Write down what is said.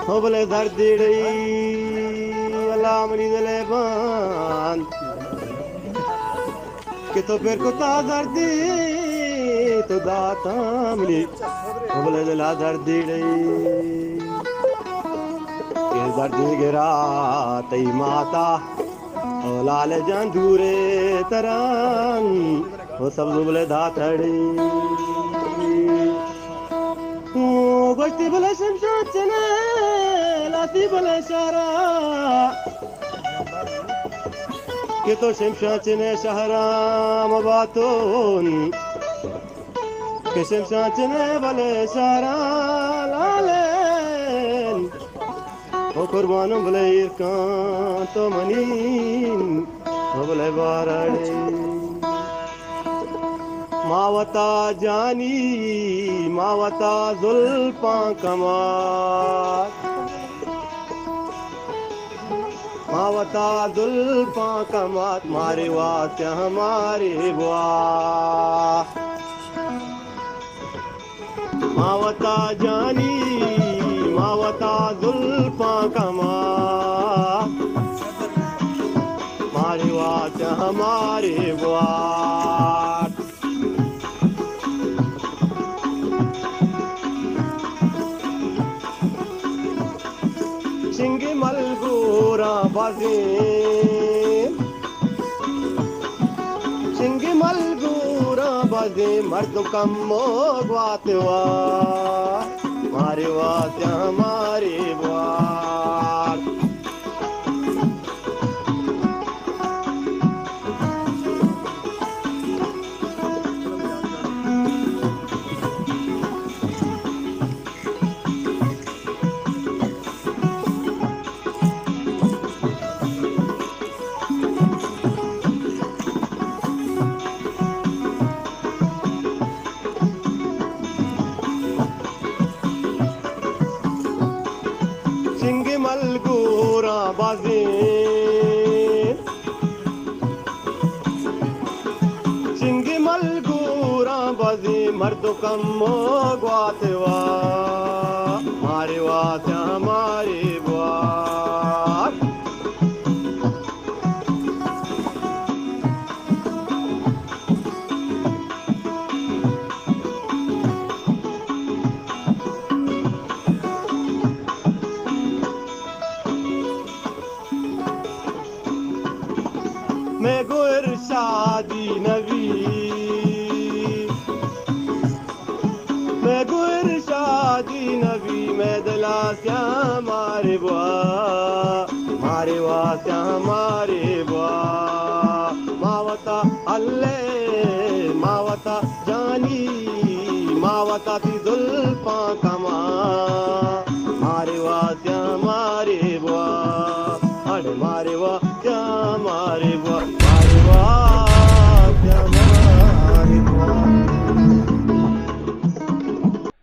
हो बोले दर्दी अलामड़ी दले बान कि तो फिर को ता दर्दी तो दातामड़ी हो बोले दला दर्दी के दर्दी गिरा तई माता ओ लाल जंदूरे तरन वो सब बोले दातड़ी गोष्टी बोले शमशाचने लाती बोले शारा कि तो शमशाचने शहरा मबातोन कि शमशाचने बोले शारा लालेन ओ कुर्बानो बोले इरकान तो मनीन ओ बोले बाराड़े मावता जानी मावता जुल्फा कमाल मावता जुल्फा कमात मारे वास्ते हमारे बुआ मावता जानी मावता जुल्फा कमात मारे वास्ते हमारे बुआ सिंगी मलगूरा बाजे सिंगी मलगूरा बाजे मर्द कम्मो ग्वातवा मारे वास्ते हमारे बात सिंगी मलगूरा बाजे सिंगी मलगूरा बाजे मर्द कम्मो ग्वातवा मारे वास्ते हमारे बात मैं गुर शादी नबी मैं गुर शादी नबी मैं दला क्या मारे बुआ मारे वास्ते हमारे बुआ मावता अल्ले मावता जानी मावता थी जुल्फा कमा मारे वास्ते हमारे बुआ अरे मारे वास्ते हमारे बुआ